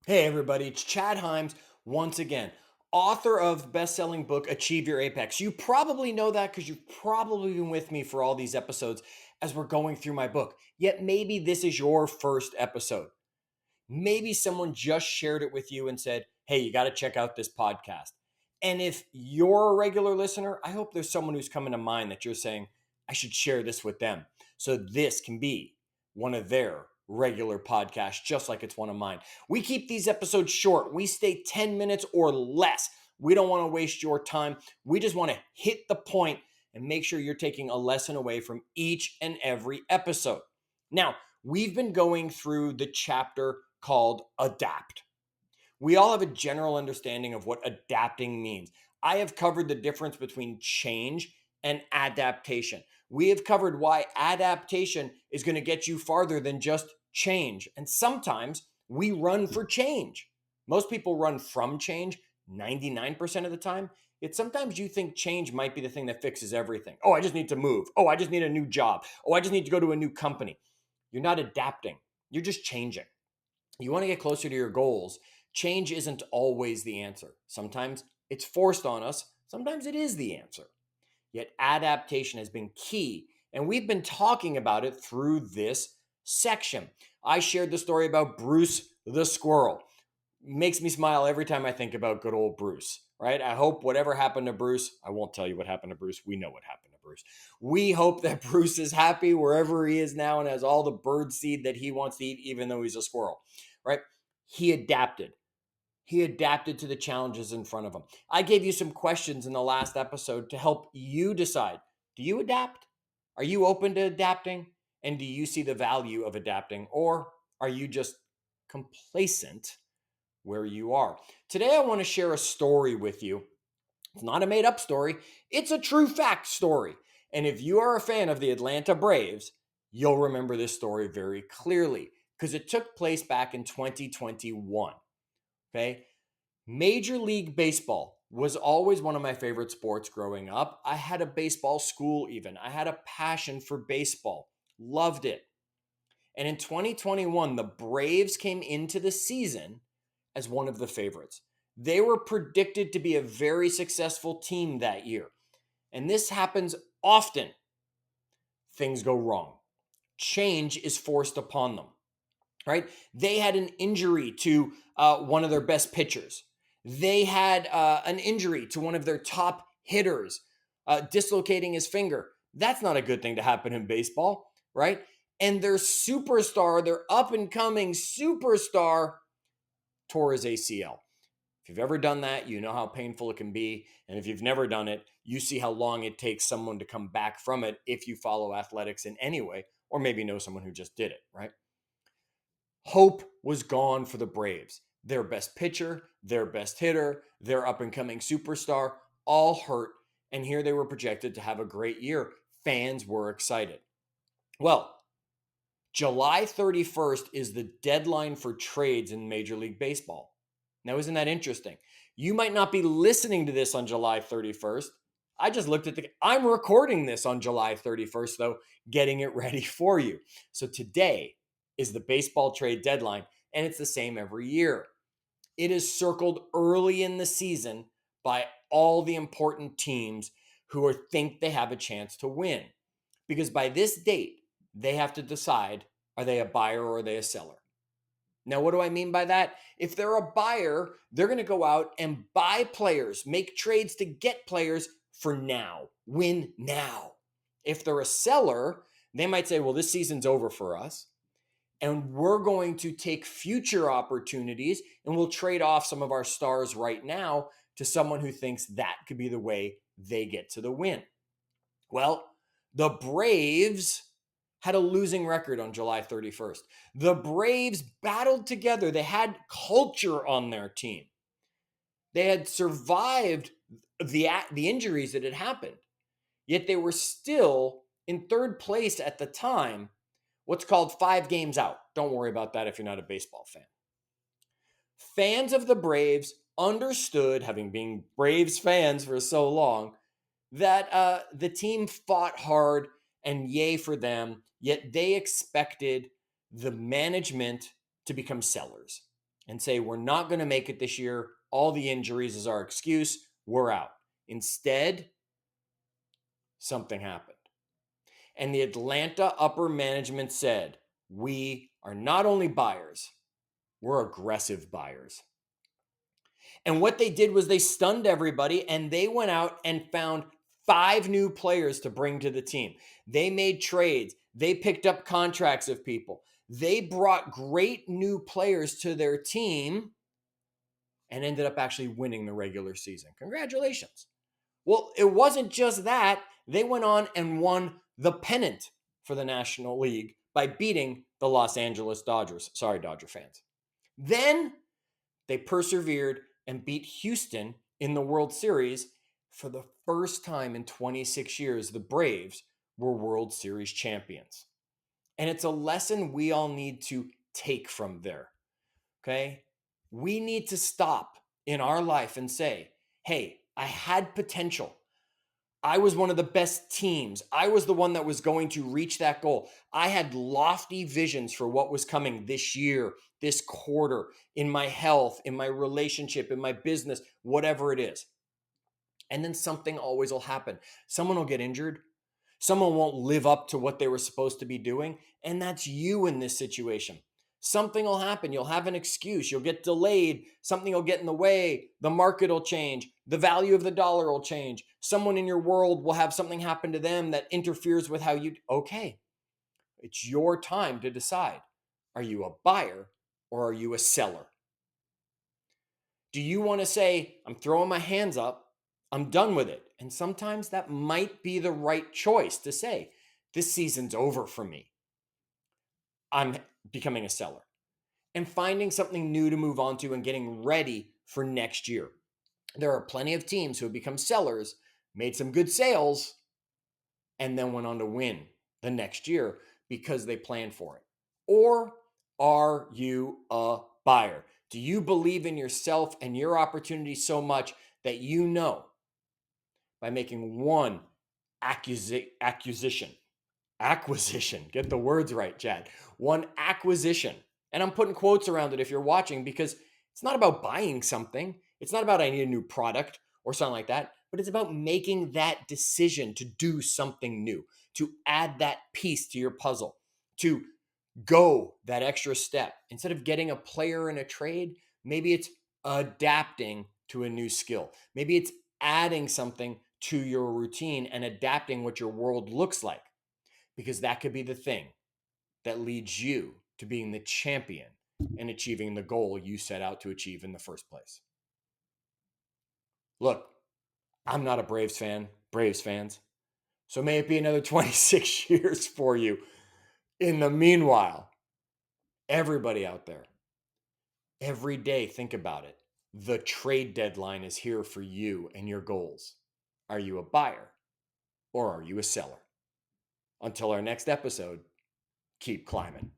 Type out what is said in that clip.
Hey everybody, it's Chad Hyams once again, author of best-selling book Achieve Your Apex. You probably know that because you've probably been with me for all these episodes as we're going through my book. Yet maybe this is your first episode. Maybe someone just shared it with you and said, "Hey, you got to check out this podcast." And if you're a regular listener, I hope there's someone who's coming to mind that you're saying, "I should share this with them." So this can be one of their regular podcasts, just like it's one of mine. We keep these episodes short. We stay 10 minutes or less. We don't want to waste your time. We just want to hit the point and make sure you're taking a lesson away from each and every episode. Now, we've been going through the chapter called Adapt. We all have a general understanding of what adapting means. I have covered the difference between change and adaptation. We have covered why adaptation is going to get you farther than just change. And sometimes we run for change. Most people run from change 99% of the time. Yet sometimes you think change might be the thing that fixes everything. Oh, I just need to move. Oh, I just need a new job. Oh, I just need to go to a new company. You're not adapting, you're just changing. You want to get closer to your goals. Change isn't always the answer. Sometimes it's forced on us, sometimes it is the answer. Yet adaptation has been key, and we've been talking about it through this section. I shared the story about Bruce the squirrel. Makes me smile every time I think about good old Bruce, right? I hope whatever happened to Bruce, I won't tell you what happened to Bruce. We know what happened to Bruce. We hope that Bruce is happy wherever he is now and has all the bird seed that he wants to eat, even though he's a squirrel, right? He adapted. He adapted to the challenges in front of him. I gave you some questions in the last episode to help you decide. Do you adapt? Are you open to adapting? And do you see the value of adapting? Or are you just complacent where you are? Today, I want to share a story with you. It's not a made up story, it's a true fact story. And if you are a fan of the Atlanta Braves, you'll remember this story very clearly because it took place back in 2021. Okay. Major League Baseball was always one of my favorite sports growing up. I had a baseball school, even. I had a passion for baseball, loved it. And in 2021, the Braves came into the season as one of the favorites. They were predicted to be a very successful team that year. And this happens often. Things go wrong. Change is forced upon them, right? They had an injury to one of their best pitchers. They had an injury to one of their top hitters, dislocating his finger. That's not a good thing to happen in baseball, right? And their superstar, their up and coming superstar, tore his ACL. If you've ever done that, you know how painful it can be. And if you've never done it, you see how long it takes someone to come back from it if you follow athletics in any way, or maybe know someone who just did it, right? Hope was gone for the Braves. Their best pitcher, their best hitter, their up and coming superstar, all hurt. And here they were projected to have a great year. Fans were excited. Well, July 31st is the deadline for trades in Major League Baseball. Now, isn't that interesting? You might not be listening to this on July 31st. I just looked at I'm recording this on July 31st, though, getting it ready for you. So today is the baseball trade deadline, and it's the same every year. It is circled early in the season by all the important teams who think they have a chance to win. Because by this date, they have to decide, are they a buyer or are they a seller? Now, what do I mean by that? If they're a buyer, they're going to go out and buy players, make trades to get players for now, win now. If they're a seller, they might say, well, this season's over for us, and we're going to take future opportunities and we'll trade off some of our stars right now to someone who thinks that could be the way they get to the win. Well, the Braves had a losing record on July 31st. The Braves battled together. They had culture on their team. They had survived the injuries that had happened. Yet they were still in third place at the time, what's called 5 games out. Don't worry about that if you're not a baseball fan. Fans of the Braves understood, having been Braves fans for so long, that the team fought hard and yay for them, yet they expected the management to become sellers. and say, we're not going to make it this year. All the injuries is our excuse. We're out. Instead, something happened. And the Atlanta upper management said, we are not only buyers, we're aggressive buyers. And what they did was they stunned everybody and they went out and found 5 new players to bring to the team. They made trades. They picked up contracts of people. They brought great new players to their team and ended up actually winning the regular season. Congratulations. Well, it wasn't just that. They went on and won the pennant for the National League by beating the Los Angeles Dodgers. Sorry, Dodger fans. Then they persevered and beat Houston in the World Series. For the first time in 26 years, the Braves were World Series champions. And it's a lesson we all need to take from there. Okay? We need to stop in our life and say, hey, I had potential. I was one of the best teams. I was the one that was going to reach that goal. I had lofty visions for what was coming this year, this quarter, in my health, in my relationship, in my business, whatever it is. And then something always will happen. Someone will get injured. Someone won't live up to what they were supposed to be doing. And that's you in this situation. Something will happen. You'll have an excuse. You'll get delayed. Something will get in the way. The market will change. The value of the dollar will change. Someone in your world will have something happen to them that interferes with how you. Okay, it's your time to decide. Are you a buyer or are you a seller? Do you want to say, I'm throwing my hands up, I'm done with it? And sometimes that might be the right choice to say, this season's over for me. I'm becoming a seller and finding something new to move on to and getting ready for next year. There are plenty of teams who have become sellers, made some good sales, and then went on to win the next year because they planned for it. Or are you a buyer? Do you believe in yourself and your opportunity so much that you know by making one acquisition, get the words right, Chad, one acquisition, and I'm putting quotes around it if you're watching, because it's not about buying something. It's not about I need a new product or something like that, but it's about making that decision to do something new, to add that piece to your puzzle, to go that extra step. Instead of getting a player in a trade, maybe it's adapting to a new skill. Maybe it's adding something to your routine and adapting what your world looks like, because that could be the thing that leads you to being the champion and achieving the goal you set out to achieve in the first place. Look, I'm not a Braves fan, Braves fans. So may it be another 26 years for you. In the meanwhile, everybody out there, every day, think about it. The trade deadline is here for you and your goals. Are you a buyer or are you a seller? Until our next episode, keep climbing.